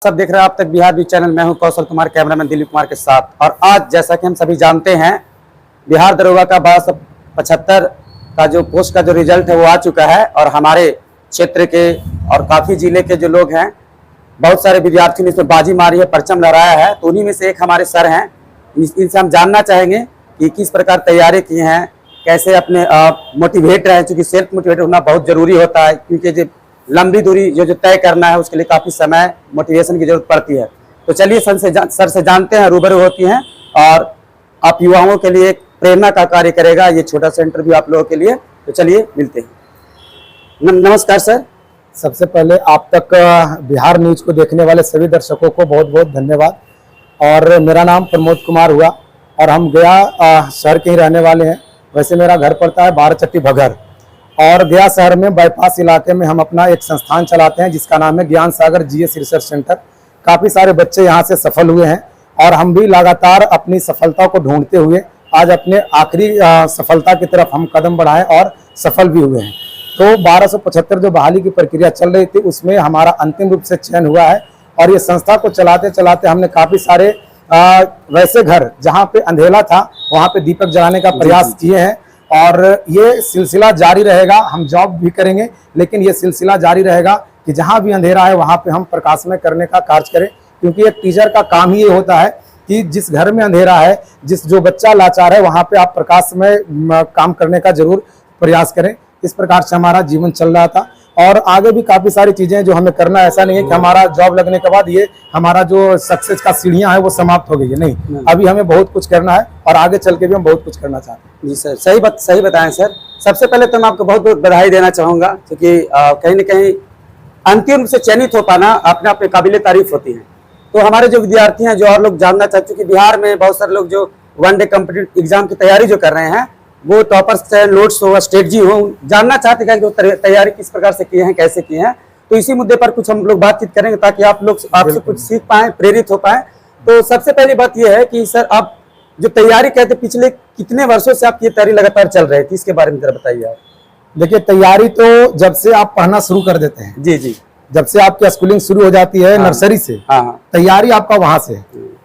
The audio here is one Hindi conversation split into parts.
सब देख रहे हैं आप तक बिहार न्यूज चैनल। मैं हूं कौशल कुमार, कैमरामैन दिलीप कुमार के साथ। और आज जैसा कि हम सभी जानते हैं, बिहार दरोगा का 1275 का जो पोस्ट का जो रिजल्ट है वो आ चुका है। और हमारे क्षेत्र के और काफ़ी जिले के जो लोग हैं, बहुत सारे विद्यार्थियों ने इसमें बाजी मारी है, परचम लहराया है। तो उन्हीं में से एक हमारे सर हैं, इनसे हम जानना चाहेंगे कि किस प्रकार तैयारी की हैं, कैसे अपने मोटिवेट रहे, क्योंकि सेल्फ मोटिवेट होना बहुत ज़रूरी होता है। क्योंकि जो लंबी दूरी जो तय करना है उसके लिए काफ़ी समय, मोटिवेशन की जरूरत पड़ती है। तो चलिए सर से जानते हैं, रूबरू होती हैं और आप युवाओं के लिए एक प्रेरणा का कार्य करेगा ये छोटा सा इंटरव्यू आप लोगों के लिए। तो चलिए मिलते हैं। नमस्कार सर। सबसे पहले आप तक बिहार न्यूज को देखने वाले सभी दर्शकों को बहुत बहुत धन्यवाद। और मेरा नाम प्रमोद कुमार हुआ और हम गया शहर के ही रहने वाले हैं। वैसे मेरा घर पड़ता है 12 चट्टी भगर, और गया शहर में बाईपास इलाके में हम अपना एक संस्थान चलाते हैं जिसका नाम है ज्ञान सागर जीएस रिसर्च सेंटर। काफ़ी सारे बच्चे यहाँ से सफल हुए हैं और हम भी लगातार अपनी सफलता को ढूंढते हुए आज अपने आखिरी सफलता की तरफ हम कदम बढ़ाएं और सफल भी हुए हैं। तो 1275 जो बहाली की प्रक्रिया चल रही थी उसमें हमारा अंतिम रूप से चयन हुआ है। और ये संस्था को चलाते चलाते हमने काफ़ी सारे वैसे घर जहाँ पे अंधेला था वहाँ पे दीपक जलाने का प्रयास किए हैं। और ये सिलसिला जारी रहेगा। हम जॉब भी करेंगे लेकिन ये सिलसिला जारी रहेगा कि जहाँ भी अंधेरा है वहाँ पे हम प्रकाशमय करने का कार्य करें। क्योंकि एक टीचर का काम ही ये होता है कि जिस घर में अंधेरा है, जो बच्चा लाचार है, वहाँ पे आप प्रकाशमय काम करने का जरूर प्रयास करें। इस प्रकार से हमारा जीवन चल रहा था और आगे भी काफ़ी सारी चीज़ें जो हमें करना है। ऐसा नहीं है कि हमारा जॉब लगने के बाद ये हमारा जो सक्सेस का सीढ़ियाँ है वो समाप्त हो गई है, नहीं। अभी हमें बहुत कुछ करना है और आगे चल के भी हम बहुत कुछ करना चाहते हैं। जी सर, सही बताएं सर। सबसे पहले तो मैं आपको बहुत बहुत बधाई देना चाहूँगा, क्योंकि कहीं ना कहीं अंतिम रूप से चयनित हो पाना अपने आप में काबिले तारीफ होती है। तो हमारे जो विद्यार्थी हैं, जो और लोग जानना चाहते हैं कि बिहार में बहुत सारे लोग जो वनडे कॉम्पिटिटिव एग्जाम की तैयारी जो कर रहे हैं, वो टॉपर्स से नोट्स हो, स्ट्रेटजी हो, जानना चाहते हैं कि वो तैयारी किस प्रकार से किए हैं, कैसे किए हैं। तो इसी मुद्दे पर कुछ हम लोग बातचीत करेंगे ताकि आप लोग आपसे कुछ सीख पाएं, प्रेरित हो पाएं। तो सबसे पहली बात यह है कि सर, आप जो तैयारी कहते पिछले कितने वर्षों से आपकी तैयारी लगातार चल रही थी, इसके बारे में जरा बताइए आप। देखिए, तैयारी तो जब से आप पढ़ना शुरू कर देते हैं, जी, जब से आपकी स्कूलिंग शुरू हो जाती है नर्सरी से, तैयारी आपका वहां से,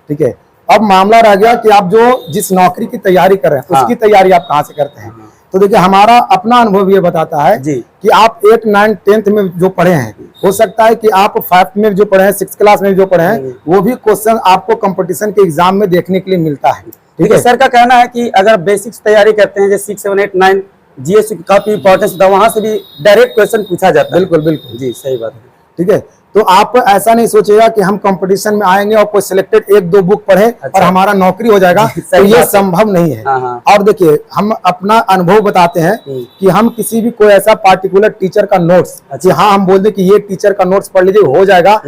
ठीक है। अब मामला रह गया कि आप जो जिस नौकरी की तैयारी कर रहे हैं उसकी तैयारी आप कहाँ से करते हैं। तो देखिए, हमारा अपना अनुभव ये बताता है कि आप 8, 9, 10th में जो पढ़े हैं, हो सकता है कि आप 5th में जो पढ़े हैं, 6th क्लास में जो पढ़े हैं, वो भी क्वेश्चन आपको कंपटीशन के एग्जाम में देखने के लिए मिलता है। ठीक है। सर का कहना है कि अगर बेसिक्स तैयारी करते हैं, जैसे 6, 7, 8, 9 जीएस की काफी इंपॉर्टेंस होता है, वहां से भी डायरेक्ट क्वेश्चन पूछा जाता है। बिल्कुल बिल्कुल जी, सही बात है। ठीक है। तो आप ऐसा नहीं सोचेगा कि हम कंपटीशन में आएंगे और कोई सिलेक्टेड 1-2 बुक पढ़े और हमारा नौकरी हो जाएगा, तो ये संभव नहीं है। और देखिए, हम अपना अनुभव बताते हैं कि हम किसी भी कोई ऐसा पार्टिकुलर टीचर का नोट्स, हाँ हम बोल दें कि ये टीचर का नोट्स पढ़ लीजिए हो जाएगा,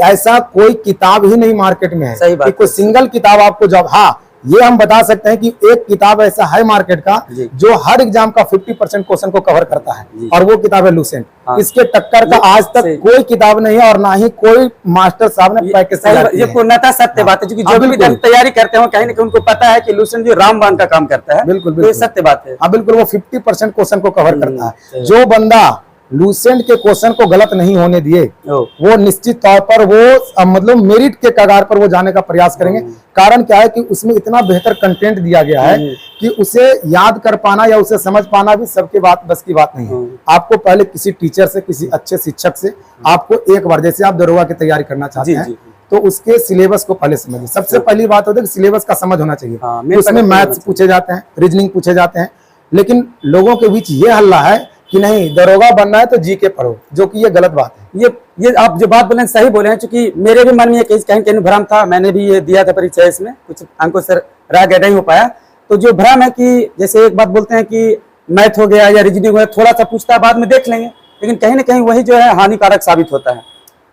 ऐसा कोई किताब ही नहीं मार्केट में है कि कोई सिंगल किताब आपको जॉब। हाँ, ये हम बता सकते हैं कि एक किताब ऐसा है मार्केट का जो हर एग्जाम का 50% क्वेश्चन को कवर करता है, और वो किताब है लुसेंट। इसके टक्कर का आज तक कोई किताब नहीं है और ना ही कोई मास्टर साहब ने प्रैक्टिस की। ये पूर्णतः सत्य बात है, क्योंकि जो भी तैयारी करते हैं कहीं ना कहीं उनको पता है कि लुसेंट जो रामबाण का काम करता है। बिल्कुल ये सत्य बात है। हाँ बिल्कुल, वो 50% क्वेश्चन को कवर करता है। जो बंदा लुसेंट के क्वेश्चन को गलत नहीं होने दिए, वो निश्चित तौर पर वो मतलब मेरिट के कगार पर वो जाने का प्रयास करेंगे। कारण क्या है कि उसमें इतना बेहतर कंटेंट दिया गया है कि उसे याद कर पाना या उसे समझ पाना भी सबके बस की बात नहीं है। आपको पहले किसी टीचर से, किसी अच्छे शिक्षक से आपको एक बार, जैसे आप दरोगा की तैयारी करना चाहते हैं तो उसके सिलेबस को पहले समझिए। सबसे पहली बात होती है कि सिलेबस का समझ होना चाहिए। उसमें मैथ्स पूछे जाते हैं, रीजनिंग पूछे जाते हैं, लेकिन लोगों के बीच ये हल्ला है कि नहीं, दरोगा बनना है तो जीके पढ़ो, जो कि ये गलत बात है। ये आप जो बात बोले सही बोले हैं, क्योंकि मेरे भी मन में कहीं भ्रम था। मैंने भी ये दिया था परीक्षा, इसमें कुछ अंकों से रह गया, नहीं हो पाया। तो जो भ्रम है कि जैसे एक बात बोलते हैं कि मैथ हो गया या रीजनिंग हो गया, थोड़ा सा पूछता है बाद में देख लेंगे, लेकिन कहीं ना कहीं वही जो है हानिकारक साबित होता है।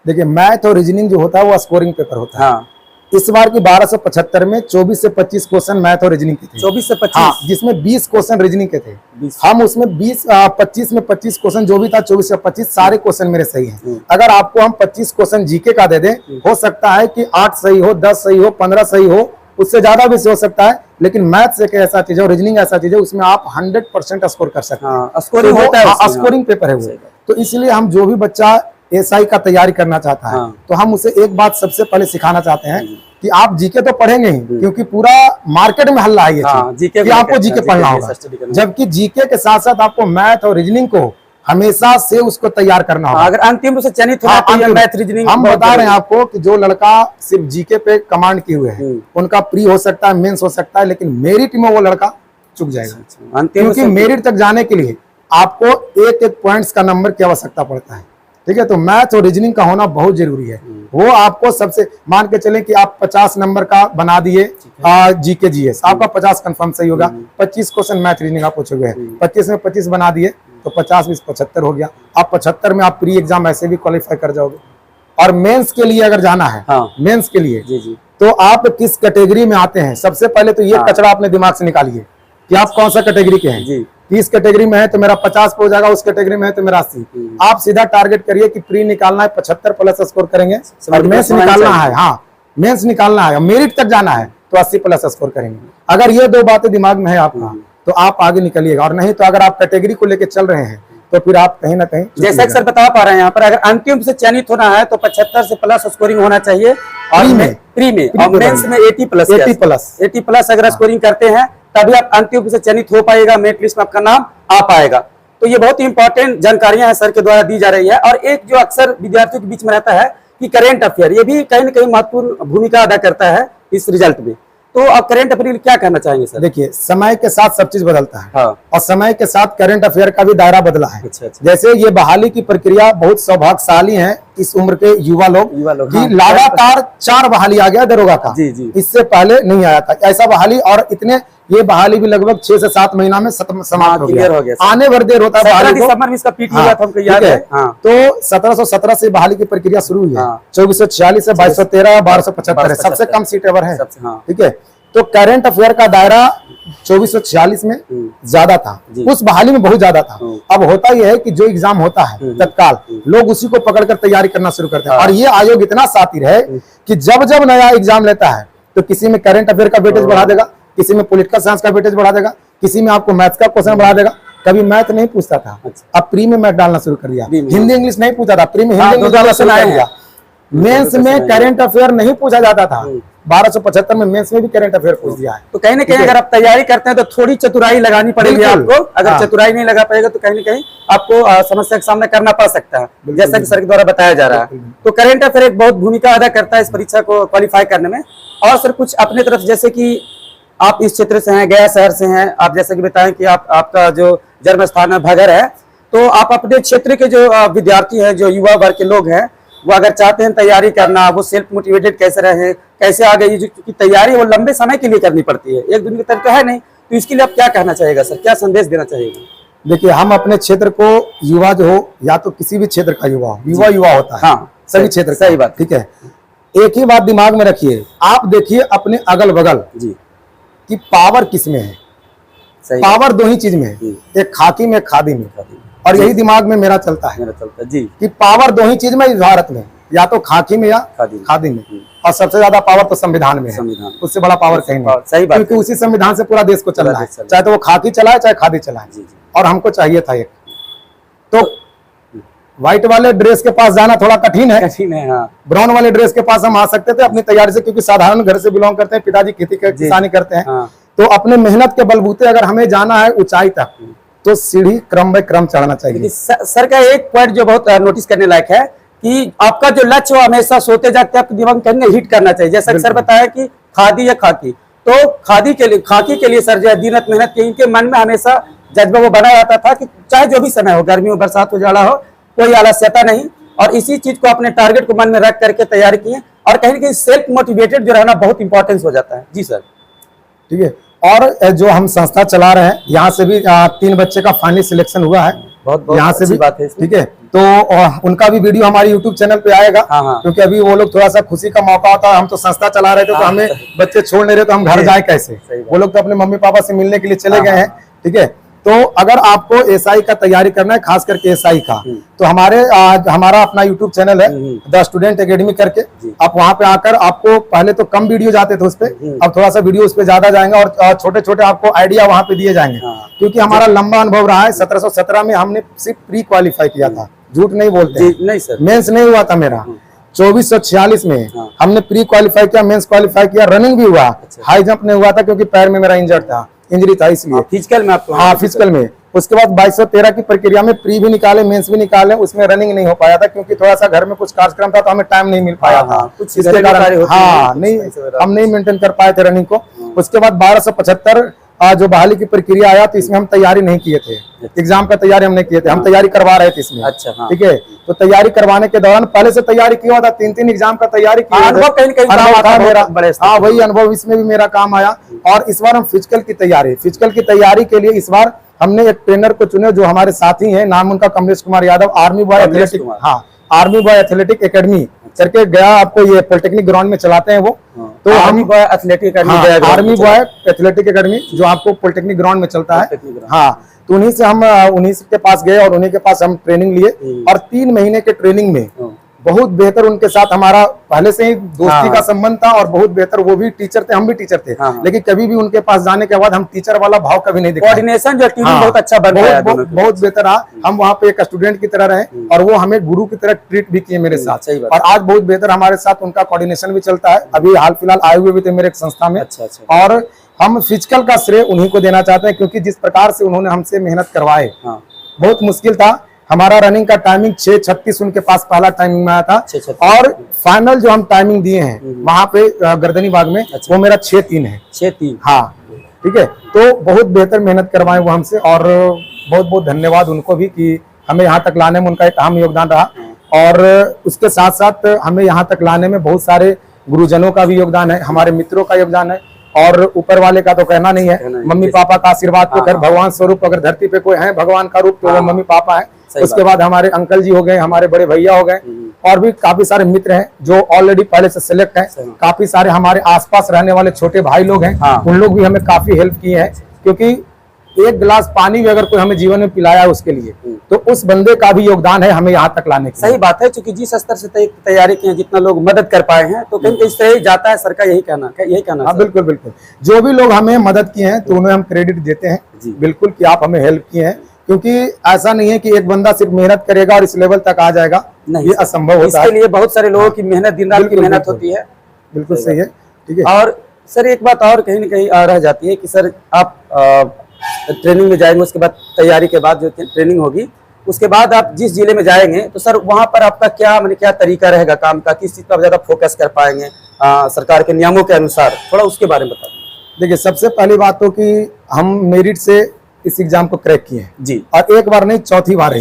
देखिए, मैथ और रीजनिंग जो होता है वो स्कोरिंग पेपर होता है। इस बार की 1275 में 24 से 25 क्वेश्चन मैथ और रीजनिंग के थे। 24 से 25? हाँ, जिसमें 20 क्वेश्चन रीजनिंग के थे। हम उसमें 25 में 25 क्वेश्चन जो भी था, 24 से 25 सारे क्वेश्चन मेरे सही हैं। अगर आपको हम 25 क्वेश्चन जीके का दे दें, हो सकता है कि 8 सही हो, 10 सही हो, 15 सही हो, उससे ज्यादा भी हो सकता है। लेकिन मैथ्स एक ऐसा चीज है, रीजनिंग ऐसा चीज है, उसमें आप 100% स्कोर कर सकते हैं। स्कोरिंग होता है, स्कोरिंग पेपर है वो। तो इसलिए हम जो भी बच्चा एसआई का तैयारी करना चाहता है, हाँ। तो हम उसे एक बात सबसे पहले सिखाना चाहते हैं कि आप जीके तो पढ़ेंगे ही, क्योंकि पूरा मार्केट में हल्ला है ये हाँ, चीज जीके कि आपको जीके पढ़ना होगा, जबकि जीके के साथ साथ आपको मैथ और रीजनिंग को हमेशा से उसको तैयार करना होगा। अगर अंतिम रूप से चयनित होना तो ये मैथ रीजनिंग हम बता रहे हैं आपको कि जो लड़का सिर्फ जीके पे कमांड किए हुए हैं उनका प्री हो सकता है, मेंस हो सकता है, लेकिन मेरिट में वो लड़का चुक जाएगा, अंतिम क्योंकि मेरिट तक जाने के लिए आपको एक एक पॉइंट्स का नंबर की आवश्यकता पड़ता है। ठीक है, तो मैथ और रीजनिंग का होना बहुत जरूरी है। वो आपको सबसे मान के चले कि आप 50 नंबर का बना दिए जीके जीएस, आपका 50 कंफर्म सही होगा, 25 क्वेश्चन मैथ रीजनिंग आप पूछोगे, 25 में 25 बना दिए तो 50 20 75 हो गया। आप 75 में आप प्री एग्जाम ऐसे भी क्वालिफाई कर जाओगे। और मेंस के लिए अगर जाना है, हाँ। मेंस के लिए जी जी तो आप किस कैटेगरी में आते हैं, सबसे पहले तो ये कचरा अपने दिमाग से निकालिए कि आप कौन सा कैटेगरी के हैं। जी 30 कैटेगरी में है तो मेरा 50 पे हो जाएगा, उस कैटेगरी में है तो मेरा 80। आप सीधा टारगेट करिए कि प्री निकालना है 75 प्लस स्कोर करेंगे, और मेंस निकालना है, हाँ मेंस निकालना है, मेरिट तक जाना है तो 80 प्लस स्कोर करेंगे। अगर ये दो बातें दिमाग में है आपका तो आप आगे निकलिएगा, और नहीं तो अगर आप कैटेगरी को लेकर चल रहे हैं तो फिर आप कहीं ना कहीं जैसा कि सर बता पा रहे हैं यहाँ पर, अगर अंतिम से चयनित होना है तो 75 से प्लस स्कोरिंग होना चाहिए, और प्री में और मेंस में 80 प्लस अगर स्कोरिंग करते हैं तभी आप अंतिम से चयनित हो पाएगा, मेरिट लिस्ट में आपका नाम आ पाएगा। तो ये बहुत ही इंपॉर्टेंट जानकारियां हैं सर के द्वारा दी जा रही है। और एक जो अक्सर विद्यार्थियों के बीच में रहता है कि करेंट अफेयर, ये भी कहीं ना कहीं महत्वपूर्ण भूमिका अदा करता है इस रिजल्ट में। तो आप करंट अफेयर क्या कहना चाहेंगे सर? देखिए, समय के साथ सब चीज बदलता है, हाँ। और समय के साथ करंट अफेयर का भी दायरा बदला है। अच्छा। जैसे ये बहाली की प्रक्रिया बहुत सौभाग्यशाली है इस उम्र के युवा लोग कि हाँ। लगातार 4 बहाली आ गया दरोगा का। जी जी। इससे पहले नहीं आया था ऐसा बहाली, और इतने ये बहाली भी लगभग 6 से 7 महीना में समाप्त हो गया। आने भर देर होता है बहाली को। दिसंबर में इसका पीटी हुआ था, हमको याद है। तो 1717 से बहाली की प्रक्रिया शुरू हुई है, 2446 से 2213 1275 सबसे कम सीट एवर है। ठीक है, तो करंट अफेयर का दायरा 2446 में ज्यादा था, उस बहाली में बहुत ज्यादा था। अब होता यह है कि जो एग्जाम होता है तत्काल, लोग उसी को पकड़कर तैयारी करना शुरू करते हैं। और ये आयोग इतना शातिर है कि जब जब नया एग्जाम लेता है तो किसी में करंट अफेयर का वेटेज बढ़ा देगा, किसी में पॉलिटिकल साइंस का वेटेज बढ़ा देगा, किसी में आपको मैथ्स का क्वेश्चन बढ़ा देगा। कभी मैथ नहीं पूछता था, अब प्री में मैथ डालना शुरू कर दिया। हिंदी इंग्लिश नहीं पूछा था, प्री में हिंदी इंग्लिश डालना शुरू कर दिया। मेंस में करंट अफेयर नहीं पूछा जाता था, 1275 में मेंस में भी करंट अफेयर पूछ दिया है। तो कहीं ना कहीं अगर आप तैयारी करते हैं तो थोड़ी चतुराई लगानी पड़ेगी आपको। अगर चतुराई नहीं लगा पाएगा तो कहीं ना कहीं आपको समस्या का सामना करना पड़ सकता है, जैसा कि सर के द्वारा बताया जा रहा है। तो करंट अफेयर एक बहुत भूमिका अदा करता है इस परीक्षा को क्वालिफाई करने में। और सर कुछ अपने तरफ, जैसे कि आप इस क्षेत्र से हैं, गया शहर से हैं, आप जैसे कि बताएं कि आपका जो जन्म स्थान है भगर है, तो आप अपने क्षेत्र के जो विद्यार्थी हैं, जो युवा वर्ग के लोग हैं, वो अगर चाहते हैं तैयारी करना, वो सेल्फ मोटिवेटेड कैसे रहे, कैसे आगे, ये जो तैयारी वो लंबे समय के लिए करनी पड़ती है, एक दिन की तरह तो है नहीं, तो इसके लिए आप क्या कहना चाहेगा सर, क्या संदेश देना चाहिएगा? देखिए, हम अपने क्षेत्र को, युवा जो हो, या तो किसी भी क्षेत्र का युवा हो, युवा होता है, हाँ, सभी क्षेत्र, सही बात, ठीक है। एक ही बात दिमाग में रखिए, आप देखिए अपने अगल बगल जी कि पावर किसमें है। पावर दो ही चीज में है, एक खाकी में, खादी में, और यही दिमाग में मेरा चलता है जी कि पावर दो ही चीज में इस भारत में, या तो खाकी में या खादी में। और सबसे ज्यादा पावर तो संविधान में है, उससे बड़ा पावर कहीं नहीं। सही बात, क्योंकि उसी संविधान से पूरा देश को चल रहा है, चाहे तो वो खाकी चलाए चाहे खादी चलाए। और हमको चाहिए था एक, तो व्हाइट वाले ड्रेस के पास जाना थोड़ा कठिन है, ब्राउन वाले ड्रेस के पास हम आ सकते थे अपनी तैयारी से, क्योंकि साधारण घर से बिलोंग करते हैं, पिताजी खेती किसानी करते हैं। तो अपने मेहनत के बलबूते अगर हमें जाना है ऊंचाई तक, तो सीढ़ी क्रम बाय क्रम चढ़ना चाहिए। सर का एक पॉइंट जो बहुत नोटिस करने लायक है कि आपका जो लक्ष्य वो हमेशा सोते जागते आपके दिमाग में हिट करना चाहिए। जैसा कि सर बताया कि खादी या खाकी, तो खाकी के लिए सर जो है दीनत मेहनत की, इनके मन में हमेशा जज्बा वो बना रहता था कि चाहे जो भी समय हो, गर्मी हो, बरसात हो, जाड़ा हो, कोई आलस्यता नहीं। और इसी चीज को अपने टारगेट को मन में रख करके तैयारी किए, और कहीं ना कहीं सेल्फ मोटिवेटेड जो रहना बहुत इंपॉर्टेंस हो जाता है। जी सर, ठीक है। और जो हम संस्था चला रहे हैं, यहाँ से भी 3 बच्चे का फाइनल सिलेक्शन हुआ है, बहुत यहाँ से भी बात है, ठीक है। तो उनका भी वीडियो हमारे YouTube चैनल पे आएगा, क्योंकि अभी वो लोग थोड़ा सा खुशी का मौका होता है, हम तो संस्था चला रहे थे, तो हमें बच्चे छोड़ नहीं रहे, तो हम घर जाए कैसे, वो लोग तो अपने मम्मी पापा से मिलने के लिए चले गए हैं, ठीक है। तो अगर आपको एसआई का तैयारी करना है, खास करके एसआई का, तो हमारा अपना YouTube चैनल है द स्टूडेंट एकेडमी करके, आप वहां पे आकर, आपको पहले तो कम वीडियो जाते थे उस पे, अब थोड़ा सा वीडियो उस पे ज्यादा जाएंगे, और छोटे छोटे आपको आइडिया वहां पे दिए जाएंगे। क्योंकि हमारा लंबा अनुभव रहा है, 1717 में हमने सिर्फ प्री क्वालिफाई किया था, झूठ नहीं बोलते हैं। जी नहीं सर। मेंस नहीं हुआ था मेरा 2446 में। हाँ। हमने प्री क्वालिफाई किया, मेंस क्वालिफाई किया, रनिंग भी हुआ। हाई जंप नहीं हुआ था क्योंकि पैर में मेरा इंजरी था इसलिए। फिजिकल में आपको? हाँ फिजिकल में। उसके बाद 2213 की प्रक्रिया में प्री भी निकाले, मेंस भी निकाले, उसमें रनिंग नहीं हो पाया था क्योंकि थोड़ा सा घर में कुछ कार्यक्रम था तो हमें टाइम नहीं मिल पाया था। कुछ इसके कारण नहीं, हम नहीं मेंटेन कर पाए थे रनिंग को। उसके बाद 1275 जो बहाली की प्रक्रिया आया तो इसमें हम तैयारी नहीं किए थे, एग्जाम का तैयारी हम नहीं किए थे, हम तैयारी करवा रहे थे इसमें। अच्छा हाँ। ठीक है, तो तैयारी करवाने के दौरान पहले से तैयारी किया हुआ था, 3 एग्जाम का तैयारी किया। अनुभव कहीं अनुभव था मेरा। हाँ हाँ वही अनुभव इसमें भी मेरा काम आया। और इस बार हम फिजिकल की तैयारी के लिए इस बार हमने एक ट्रेनर को चुने जो हमारे साथी हैं, नाम उनका Kamlesh Kumar Yadav, army boy athletic, हाँ आर्मी बॉय एथलेटिक एकेडमी करके गया, आपको ये पॉलिटेक्निक ग्राउंड में चलाते हैं वो। तो army boy athletic academy, army boy athletic academy जो आपको पॉलिटेक्निक ग्राउंड में चलता है। हाँ, तो उन्हीं से हम उन्हीं के पास गए और उन्हीं के पास हम ट्रेनिंग लिए। और 3 महीने के ट्रेनिंग में बहुत बेहतर उनके साथ हमारा पहले से ही दोस्ती का संबंध था और बहुत बेहतर, वो भी टीचर थे, हम भी टीचर थे। लेकिन कभी भी उनके पास जाने के बाद हम टीचर वाला भाव कभी नहीं दिखाया। कोऑर्डिनेशन जो टीम बहुत अच्छा बन रहा है, बहुत बेहतर रहा। हम वहाँ पे एक स्टूडेंट की तरह रहे और वो हमें गुरु की तरह ट्रीट भी किए मेरे साथ। और आज बहुत बेहतर हमारे साथ उनका कोऑर्डिनेशन भी चलता है। अभी हाल फिलहाल आए हुए भी थे मेरे एक संस्था में। और हम फिजिकल का श्रेय उन्हीं को देना चाहते हैं क्योंकि जिस प्रकार से उन्होंने हमसे मेहनत करवाए, बहुत मुश्किल था। हमारा रनिंग का टाइमिंग 6:36 उनके पास पहला टाइमिंग में आया था। और फाइनल जो हम टाइमिंग दिए हैं वहां पे गर्दनी बाग में, वो मेरा 6:03 है। 6:03 हाँ ठीक है। तो बहुत बेहतर मेहनत करवाए वो हमसे और बहुत बहुत धन्यवाद उनको भी कि हमें यहाँ तक लाने में उनका एक अहम योगदान रहा। और उसके साथ साथ हमें यहाँ तक लाने में बहुत सारे गुरुजनों का भी योगदान है, हमारे मित्रों का योगदान है और ऊपर वाले का तो कहना नहीं है। मम्मी पापा का आशीर्वाद तो खैर भगवान स्वरूप, अगर धरती पे कोई है भगवान का रूप तो वो मम्मी पापा है। उसके बाद हमारे अंकल जी हो गए, हमारे बड़े भैया हो गए और भी काफी सारे मित्र हैं जो ऑलरेडी पहले से सिलेक्ट हैं। काफी सारे हमारे आसपास रहने वाले छोटे भाई लोग हैं, उन लोग भी हमें काफी हेल्प किए हैं क्योंकि एक गिलास पानी भी अगर कोई हमें जीवन में पिलाया है उसके लिए तो उस बंदे का भी योगदान है हमें यहाँ तक लाने की। सही बात है, क्योंकि जिस स्तर से तैयारी की है, जितना लोग मदद कर पाए हैं तो कहीं कहीं से जाता है। सर का यही कहना। हाँ बिल्कुल बिल्कुल, जो भी लोग हमें मदद किए हैं तो उन्हें हम क्रेडिट देते हैं बिल्कुल कि आप हमें हेल्प किए हैं। क्योंकि ऐसा नहीं है कि एक बंदा सिर्फ मेहनत करेगा और इस लेवल तक आ जाएगा, ये असंभव होता है। इसके लिए बहुत सारे लोगों की मेहनत, दिन रात की मेहनत होती है। बिल्कुल सही है, ठीक है। और सर एक बात और कहीं ना कहीं रह जाती है कि सर आप ट्रेनिंग में जाएंगे, उसके बाद तैयारी के बाद जो ट्रेनिंग होगी उसके बाद आप जिस जिले में जाएंगे तो सर वहां पर आपका क्या तरीका रहेगा काम का, किस चीज पर ज्यादा फोकस कर पाएंगे सरकार के नियमों के अनुसार, थोड़ा उसके बारे में बता दीजिए। देखिए सबसे पहली बात तो कि हम मेरिट से इस एग्जाम को क्रैक किए हैं जी, और एक बार नहीं चौथी बार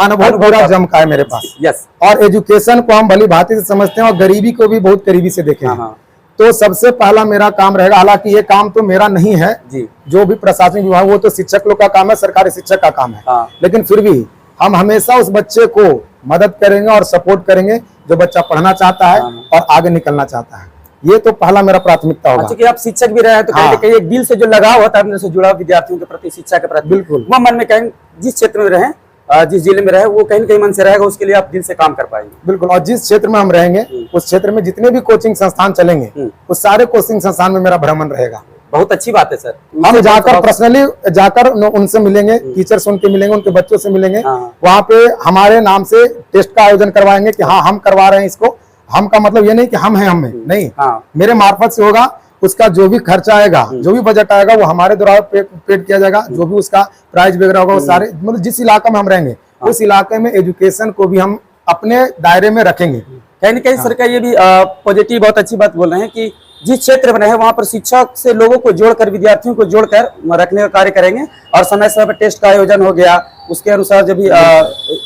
अनुभव पूरा जम का है मेरे पास। यस। और एजुकेशन को हम भली भांति से समझते हैं और गरीबी को भी बहुत करीबी से देखे हैं। तो सबसे पहला मेरा काम रहेगा, हालांकि ये काम तो मेरा नहीं है जी, जो भी प्रशासनिक विभाग वो तो शिक्षक लोग का काम है, सरकारी शिक्षक का काम है। लेकिन फिर भी हम हमेशा उस बच्चे को मदद करेंगे और सपोर्ट करेंगे जो बच्चा पढ़ना चाहता है और आगे निकलना चाहता है। ये तो पहला मेरा प्राथमिकता होगा। क्योंकि आप शिक्षक भी रहे हैं तो कहीं ना कहीं एक दिल से जो लगाव होता है अपने से जुड़ा विद्यार्थियों के प्रति, शिक्षा के प्रति, बिल्कुल वो मन में कहीं जिस क्षेत्र में रहे, जिस जिले में रहे, वो कहीं ना कहीं मन से रहेगा, उसके लिए आप दिल से काम कर पाएंगे। बिल्कुल। और जिस क्षेत्र में हम रहेंगे उस क्षेत्र में जितने भी कोचिंग संस्थान चलेंगे उस सारे कोचिंग संस्थान में मेरा भ्रमण रहेगा। बहुत अच्छी बात है सर। हम जाकर पर्सनली जाकर उनसे मिलेंगे, टीचर से उनके मिलेंगे, उनके बच्चों से मिलेंगे। वहाँ पे हमारे नाम से टेस्ट का आयोजन करवाएंगे कि हाँ हम करवा रहे हैं इसको। हम का मतलब ये नहीं कि हम हैं, हमें नहीं, मेरे मार्फत से होगा। उसका जो भी खर्चा आएगा, जो भी बजट आएगा वो हमारे द्वारा पेड किया जाएगा। जो भी उसका प्राइस वगैरह होगा वो सारे, मतलब जिस इलाके में हम रहेंगे उस इलाके में एजुकेशन को भी हम अपने दायरे में रखेंगे। कहीं न कहीं सर का ये भी पॉजिटिव, बहुत अच्छी बात बोल रहे हैं कि जिस क्षेत्र में रहे वहाँ पर शिक्षक से लोगों को जोड़कर, विद्यार्थियों को जोड़कर रखने का कार्य करेंगे और समय समय पर टेस्ट का आयोजन हो गया, उसके अनुसार जो भी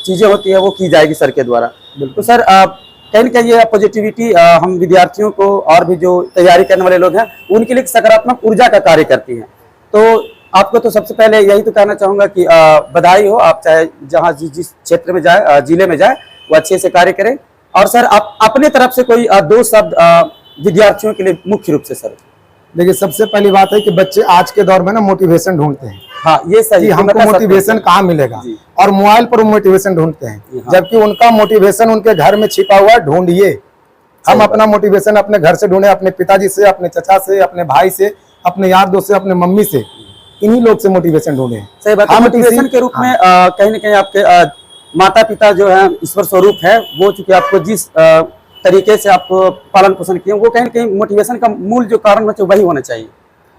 चीजें होती है वो की जाएगी सर के द्वारा। तो सर कहीं न कहीं ये पॉजिटिविटी हम विद्यार्थियों को और भी जो तैयारी करने वाले लोग हैं उनके लिए सकारात्मक ऊर्जा का कार्य करती है। तो आपको तो सबसे पहले यही तो कहना चाहूंगा कि बधाई हो, आप चाहे जहाँ जिस क्षेत्र में जाए, जिले में जाए, वो अच्छे से कार्य करें। और सर आप अपने तरफ से कोई 2 शब्द विद्यार्थियों के लिए मुख्य रूप से सर। देखिए सबसे पहली बात है कि बच्चे आज के दौर में ना मोटिवेशन ढूंढते हैं। हाँ ये सही, हमको मोटिवेशन कहाँ मिलेगा, और मोबाइल पर मोटिवेशन ढूंढते हैं, जबकि उनका मोटिवेशन उनके घर में छिपा हुआ। ढूंढिए, हम अपना मोटिवेशन अपने घर से ढूंढे, अपने पिताजी से, अपने चचा से, अपने भाई से, अपने यार दोस्त से, अपने मम्मी से, इन्हीं लोग से मोटिवेशन ढूंढे। सही बात है। मोटिवेशन के रूप में कहीं ना कहीं आपके माता पिता जो है ईश्वर स्वरूप है, वो चूंकि आपको जिस तरीके से आपको पालन पोषण किए, वो कहीं ना कहीं मोटिवेशन का मूल जो कारण है वही होना चाहिए।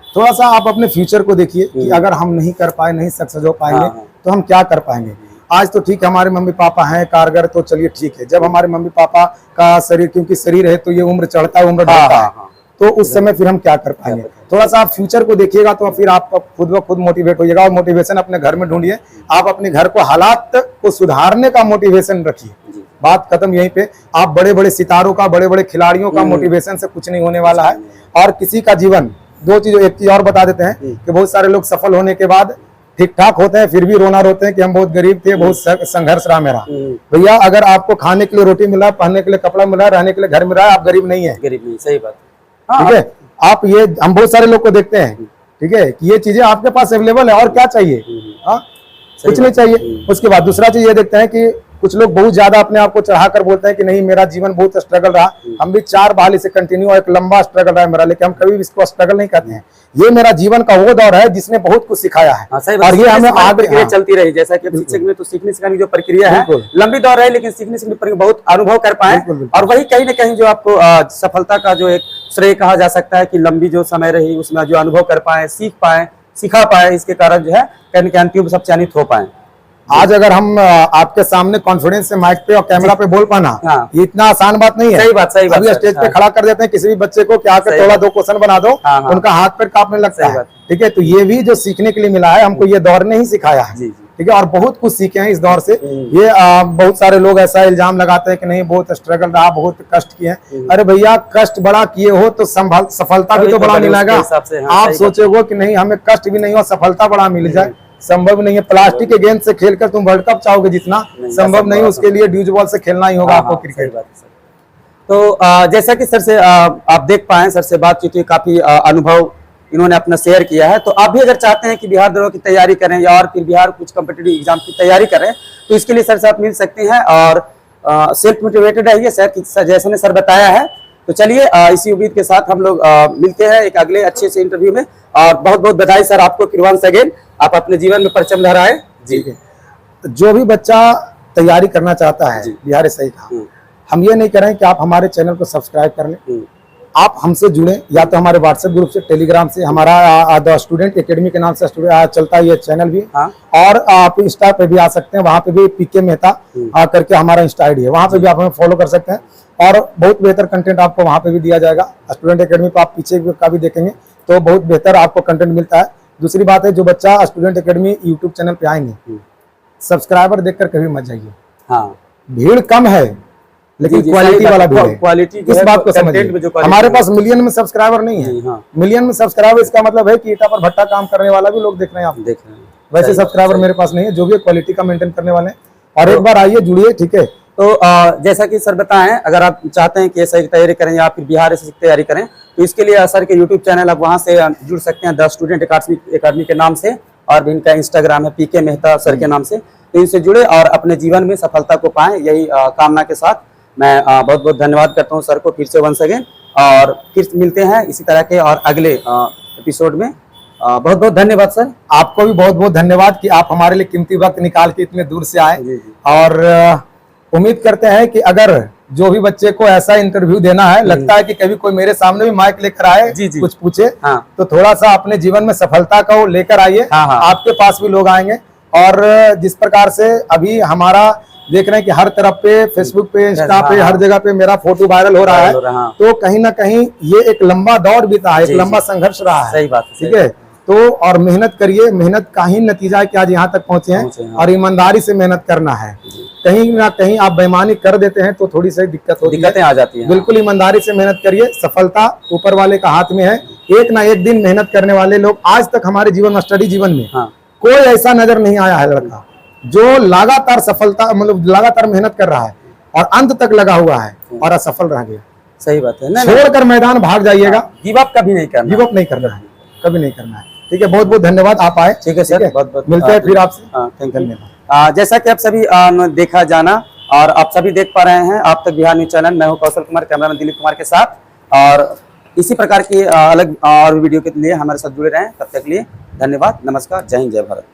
थोड़ा सा आप अपने फ्यूचर को देखिए कि अगर हम नहीं कर पाए, नहीं सक्सेस हो पाएंगे, तो हम क्या कर पाएंगे। आज तो ठीक है हमारे मम्मी पापा हैं कारगर, तो चलिए ठीक है। जब हमारे मम्मी पापा का शरीर, क्योंकि शरीर है तो ये उम्र चढ़ता है, उम्र बढ़ता है, तो उस समय फिर हम क्या कर पाएंगे। थोड़ा सा आप फ्यूचर को देखिएगा तो फिर आप खुद ब खुद मोटिवेट होइएगा। और मोटिवेशन अपने घर में ढूंढिए। आप अपने घर को, हालात को सुधारने का मोटिवेशन रखिए। बात खत्म यहीं पे। आप बड़े बड़े सितारों का, बड़े बड़े खिलाड़ियों का मोटिवेशन से कुछ नहीं होने वाला है। और किसी का जीवन, दो चीज, एक चीज और बता देते हैं कि बहुत सारे लोग सफल होने के बाद ठीक ठाक होते हैं, फिर भी रोना रोते हैं कि हम बहुत गरीब थे, बहुत संघर्ष रहा मेरा। भैया अगर आपको खाने के लिए रोटी मिला, पहनने के लिए कपड़ा मिला, रहने के लिए घर मिला, आप गरीब नहीं है। गरीब नहीं, सही बात। ठीक है, आप ये, हम बहुत सारे लोग को देखते हैं, ठीक है, कि ये चीजें आपके पास अवेलेबल है और क्या चाहिए। हाँ, कुछ नहीं चाहिए। उसके बाद दूसरा चीज ये देखते हैं कि कुछ लोग बहुत ज्यादा अपने आप को चढ़ाकर बोलते हैं कि नहीं मेरा जीवन बहुत स्ट्रगल रहा, हम भी 4 बाल इसे कंटिन्यू, एक लंबा स्ट्रगल रहा है मेरा, लेकिन हम कभी भी इसको स्ट्रगल नहीं कहते हैं। ये मेरा जीवन का वो दौर है जिसने बहुत कुछ सिखाया है। और ये हमें आगे प्रक्रिया चलती रही, जैसा कि शिक्षक में तो सीखने सिखाने की जो प्रक्रिया है लंबी दौर है, लेकिन सीखने सिखाने बहुत अनुभव कर पाए, और वही कहीं ना कहीं जो आपको सफलता का जो एक श्रेय कहा जा सकता है कि लंबी जो समय रही उसमें जो अनुभव कर पाए, सीख पाए, सिखा पाए, इसके कारण जो है कहीं ना कहीं अंतिम सब चयनित हो पाए। आज अगर हम आपके सामने कॉन्फिडेंस से माइक पे और कैमरा पे बोल पाना, ये इतना आसान बात नहीं है। सही बात, सही बात। अभी स्टेज पे खड़ा कर देते हैं किसी भी बच्चे को कि आकर थोड़ा 2 क्वेश्चन बना दो, उनका हाथ पैर कांपने लगता है। ठीक है, तो ये भी जो सीखने के लिए मिला है हमको, ये दौर ने ही सिखाया है। ठीक है, और बहुत कुछ सीखे हैं इस दौर से। ये बहुत सारे लोग ऐसा इल्जाम लगाते हैं कि नहीं बहुत स्ट्रगल रहा, बहुत कष्ट किए। अरे भैया, कष्ट बड़ा किए हो तो सफलता भी तो बड़ा मिलेगा। आप सोचोगे कि नहीं हमें कष्ट भी नहीं हो, सफलता बड़ा मिल जाए, संभव नहीं है। प्लास्टिक के गेंद से खेलकर तुम वर्ल्ड कप चाहोगे जीतना, संभव नहीं। उसके लिए ड्यूज बॉल से खेलना ही होगा आपको क्रिकेट। तो जैसा कि सर से आप देख पाए, सर से बातचीत हुई, काफी अनुभव इन्होंने अपना शेयर किया है। तो आप भी अगर चाहते हैं कि बिहार दरोगा की तैयारी करें या और फिर बिहार कुछ कॉम्पिटिटिव एग्जाम की तैयारी करें, तो इसके लिए सर से आप मिल सकते हैं और सेल्फ मोटिवेटेड रहिए सर, जैसे ने सर बताया है। तो चलिए इसी उम्मीद के साथ हम लोग मिलते हैं एक अगले अच्छे से इंटरव्यू में। और बहुत बहुत बधाई सर आपको फिर वंस अगेन, आप अपने जीवन में परचम लहराए जी। जो भी बच्चा तैयारी करना चाहता है बिहार एसआई का, हम ये नहीं कह रहे हैं कि आप हमारे चैनल को सब्सक्राइब कर लें। आप हमसे जुड़ें, या तो हमारे व्हाट्सएप ग्रुप से, टेलीग्राम से। हमारा द स्टूडेंट एकेडमी के नाम से चलता है ये चैनल भी। और आप इंस्टा पे भी आ सकते हैं, वहाँ पे भी पीके मेहता करके हमारा इंस्टा आईडी है, वहाँ पे भी आप हमें फॉलो कर सकते हैं। और बहुत बेहतर कंटेंट आपको वहाँ पे भी दिया जाएगा। स्टूडेंट एकेडमी पे आप पीछे का भी देखेंगे तो बहुत बेहतर आपको कंटेंट मिलता है। दूसरी बात है, जो बच्चा स्टूडेंट एकेडमी यूट्यूब चैनल पे आएंगे, सब्सक्राइबर देखकर कभी मत जाइए। हाँ, भीड़ कम है लेकिन क्वालिटी वाला भी है। क्वालिटी इस बात को समझिए। हमारे पास मिलियन में सब्सक्राइबर नहीं है। मिलियन में सब्सक्राइबर इसका मतलब है कि ईटा पर भट्टा काम करने वाला भी लोग देख रहे हैं, आप देख रहे हैं। वैसे सब्सक्राइबर मेरे पास नहीं है, जो भी क्वालिटी का मेंटेन करने वाले हैं। और एक बार आइए, जुड़िए। ठीक है, तो जैसा कि सर बताएं, अगर आप चाहते हैं कि एसआई की तैयारी करें या फिर बिहार एसआई की तैयारी करें, तो इसके लिए सर के यूट्यूब चैनल आप वहां से जुड़ सकते हैं, द स्टूडेंट एकेडमी के नाम से। और भी इनका इंस्टाग्राम है पीके मेहता सर के नाम से। तो इनसे जुड़े और अपने जीवन में सफलता को पाएं, यही कामना के साथ मैं बहुत बहुत धन्यवाद करता हूं सर को फिर से वंस अगेन। और फिर मिलते हैं इसी तरह के और अगले एपिसोड में। बहुत बहुत धन्यवाद सर। आपको भी बहुत बहुत धन्यवाद कि आप हमारे लिए कीमती वक्त निकाल के इतने दूर से आए। और उम्मीद करते हैं कि अगर जो भी बच्चे को ऐसा इंटरव्यू देना है, लगता है कि कभी कोई मेरे सामने भी माइक लेकर आए, कुछ पूछे, तो थोड़ा सा अपने जीवन में सफलता को लेकर आइए। आपके पास भी लोग आएंगे। और जिस प्रकार से अभी हमारा देख रहे हैं कि हर तरफ पे, फेसबुक पे, इंस्टा पे, हर जगह पे मेरा फोटो वायरल हो रहा है, तो कहीं ना कहीं ये एक लंबा दौर बीता है, एक लंबा संघर्ष रहा है। सही बात, ठीक है। तो और मेहनत करिए, मेहनत का ही नतीजा है कि आज यहाँ तक पहुंचे हैं। और ईमानदारी से मेहनत करना है। कहीं ना कहीं आप बेईमानी कर देते हैं तो थोड़ी सी दिक्कतें आ जाती हैं। बिल्कुल ईमानदारी से मेहनत करिए, सफलता ऊपर वाले का हाथ में है। एक ना एक दिन मेहनत करने वाले लोग, आज तक हमारे जीवन में, स्टडी जीवन में कोई ऐसा नजर नहीं आया है लड़का जो लगातार सफलता, मतलब लगातार मेहनत कर रहा है और अंत तक लगा हुआ है और असफल रह गया। सही बात है। छोड़कर मैदान भाग जाइएगा। गिव अप कभी नहीं करना, गिव अप नहीं करना है, कभी नहीं करना है। ठीक है, बहुत बहुत धन्यवाद, आप आए। ठीक है सर, बहुत बहुत मिलते हैं फिर आपसे। Thank you. जैसा कि आप सभी देखा जाना और आप सभी देख पा रहे हैं आप तक बिहार न्यूज चैनल, मैं हूं कौशल कुमार, कैमरामैन दिलीप कुमार के साथ। और इसी प्रकार की अलग और वीडियो के लिए हमारे साथ जुड़े रहें। तब तक के लिए धन्यवाद, नमस्कार, जय हिंद, जय भारत।